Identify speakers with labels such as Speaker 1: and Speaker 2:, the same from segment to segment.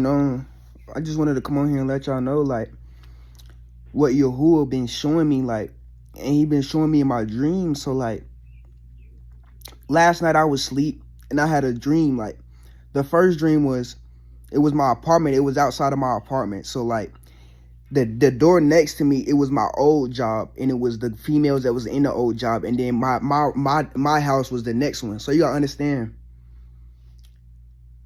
Speaker 1: know, I just wanted to come on here and let y'all know, like, what Yahuwah been showing me, like, and he been showing me in my dreams. So, like, last night I was asleep, and I had a dream. Like, the first dream was, it was my apartment. It was outside of my apartment. So, like, the door next to me, it was my old job, and it was the females that was in the old job, and then my house was the next one. So you gotta understand,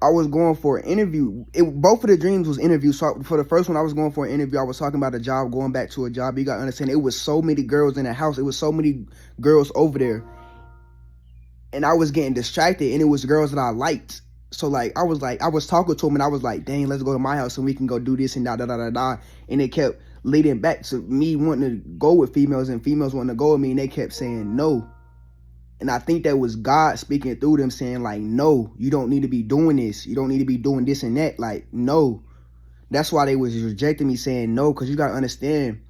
Speaker 1: I was going for an interview. Both of the dreams was interviews. So for the first one, I was going for an interview. I was talking about a job, going back to a job. You got to understand, it was so many girls in the house. It was so many girls over there. And I was getting distracted, and it was girls that I liked. So, I was talking to them, and I was like, dang, let's go to my house, and we can go do this and da, da, da, da, da. And it kept leading back to me wanting to go with females, and females wanting to go with me, and they kept saying no. And I think that was God speaking through them, saying, like, no, you don't need to be doing this. You don't need to be doing this and that. Like, no. That's why they was rejecting me, saying no, because you got to understand,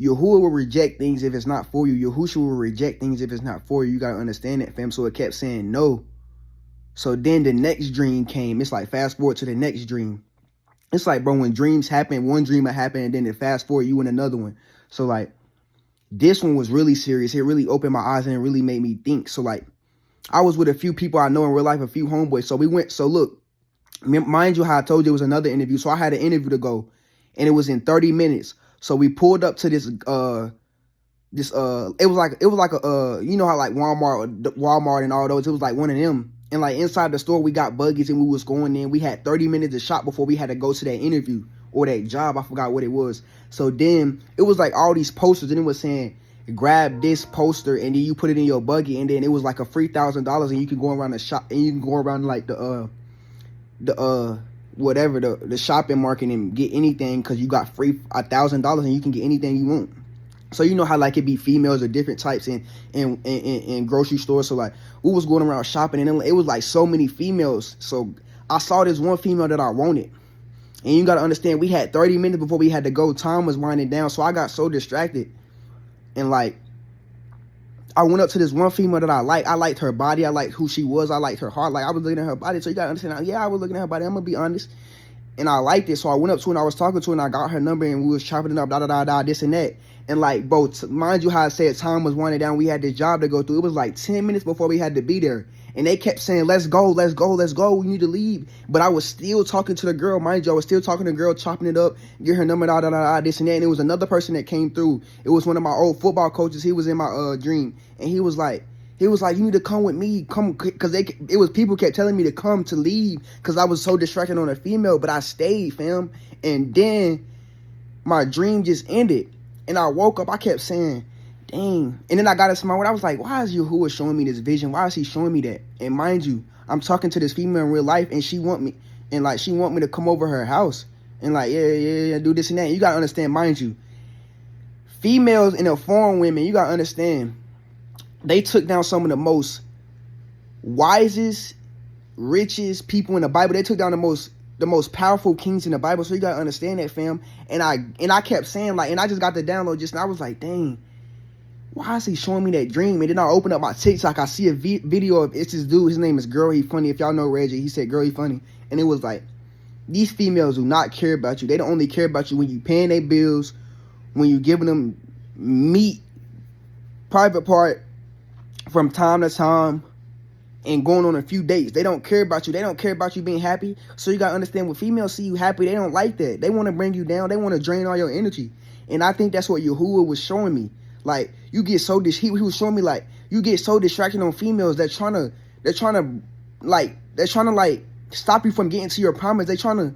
Speaker 1: Yahuwah will reject things if it's not for you. Yahushua will reject things if it's not for you. You got to understand that, fam. So it kept saying no. So then the next dream came. It's like, fast forward to the next dream. It's like, bro, when dreams happen, one dream will happen, and then it fast forward you in another one. So, like, this one was really serious. It really opened my eyes, and it really made me think. So, like, I was with a few people I know in real life, a few homeboys. So we went, so look, mind you how I told you it was another interview. So I had an interview to go, and it was in 30 minutes. So we pulled up to this, it was like a, you know how like Walmart and all those, it was like one of them. And like inside the store, we got buggies, and we was going in. We had 30 minutes to shop before we had to go to that interview or that job. I forgot what it was. So then it was like all these posters, and it was saying, grab this poster, and then you put it in your buggy, and then it was like a free $1,000, and you can go around the shop, and you can go around like the shopping market and get anything, because you got free $1,000, and you can get anything you want. So you know how like it be females of different types in grocery stores. So like we was going around shopping, and it was like so many females. So I saw this one female that I wanted. And you got to understand, we had 30 minutes before we had to go. Time was winding down. So I got so distracted. And like, I went up to this one female that I liked. I liked her body. I liked who she was. I liked her heart. Like, I was looking at her body. So you got to understand, yeah, I was looking at her body. I'm going to be honest. And I liked it. So I went up to her, and I was talking to her, and I got her number, and we was chopping it up, da, da, da, da, this and that. And like, bro, mind you how I said time was winding down. We had this job to go through. It was like 10 minutes before we had to be there. And they kept saying, let's go, let's go, let's go. We need to leave. But I was still talking to the girl. Mind you, I was still talking to the girl, chopping it up, get her number, da, da, da, da, this and that. And it was another person that came through. It was one of my old football coaches. He was in my dream. And he was like, you need to come with me. Come, because it was people kept telling me to come, to leave, because I was so distracted on a female. But I stayed, fam. And then my dream just ended. And I woke up, I kept saying, dang. And then I got into my word. I was like, why is Yahuwah showing me this vision? Why is he showing me that? And mind you, I'm talking to this female in real life, and she want me to come over her house and like, yeah, do this and that. And you got to understand, mind you, females in the foreign women, you got to understand, they took down some of the most wisest, richest people in the Bible. They took down the most powerful kings in the Bible. So you gotta understand that, fam. And I kept saying, like, and I just got the download just now. I was like, dang, why is he showing me that dream? And then I open up my TikTok, I see a video of, it's this dude, his name is Girl He Funny. If y'all know Reggie, he said Girl He Funny. And it was like, these females do not care about you. They don't only care about you when you paying their bills, when you giving them meat, private part from time to time, and going on a few dates. They don't care about you. They don't care about you being happy. So you got to understand, when females see you happy, they don't like that. They want to bring you down. They want to drain all your energy. And I think that's what Yahuwah was showing me. Like, you get so he was showing me, like, you get so distracted on females. They're trying to stop you from getting to your promise. They trying to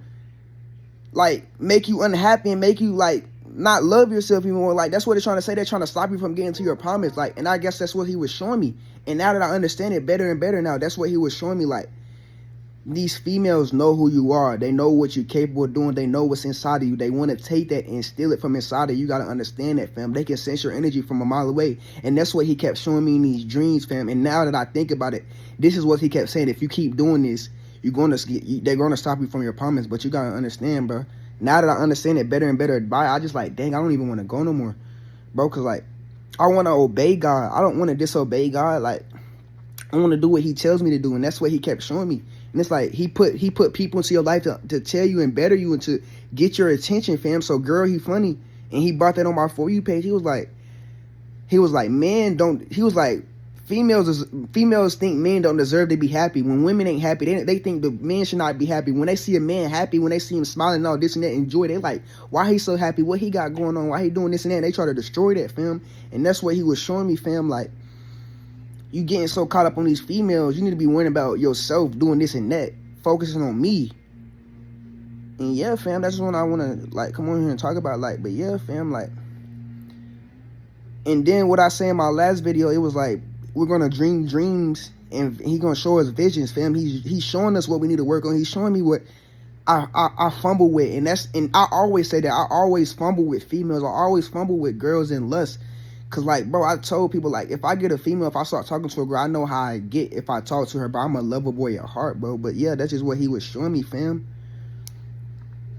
Speaker 1: like make you unhappy and make you like not love yourself anymore. Like, that's what they're trying to say. They're trying to stop you from getting to your promise. Like, and I guess that's what he was showing me. And now that I understand it better and better now, that's what he was showing me. Like, these females know who you are. They know what you're capable of doing. They know what's inside of you. They want to take that and steal it from inside of you. You got to understand that, fam. They can sense your energy from a mile away. And that's what he kept showing me in these dreams, fam. And now that I think about it, this is what he kept saying. If you keep doing this, they're going to stop you from your promise. But you got to understand, bro. Now that I understand it better and better, I just like, dang, I don't even want to go no more, bro. Because, like, I want to obey God. I don't want to disobey God. Like, I want to do what he tells me to do. And that's what he kept showing me. And it's like he put people into your life to tell you and better you and to get your attention, fam. So girl, he funny, and he brought that on my For You page. He was like, man, don't. He was like, females think men don't deserve to be happy. When women ain't happy, they think the men should not be happy. When they see a man happy, when they see him smiling and all this and that, enjoy, they like, why he so happy? What he got going on? Why he doing this and that? And they try to destroy that, fam. And that's what he was showing me, fam. Like, you getting so caught up on these females, you need to be worrying about yourself, doing this and that, focusing on me. And yeah, fam, that's when I want to like come on here and talk about, like, but yeah, fam, like. And then what I say in my last video, it was like, we're gonna dream dreams, and he gonna show us visions, fam. He's showing us what we need to work on. He's showing me what I fumble with, and I always say that I always fumble with females. I always fumble with girls in lust, cause like, bro, I told people, like, if I get a female, if I start talking to a girl, I know how I get if I talk to her. But I'm a lover boy at heart, bro. But yeah, that's just what he was showing me, fam.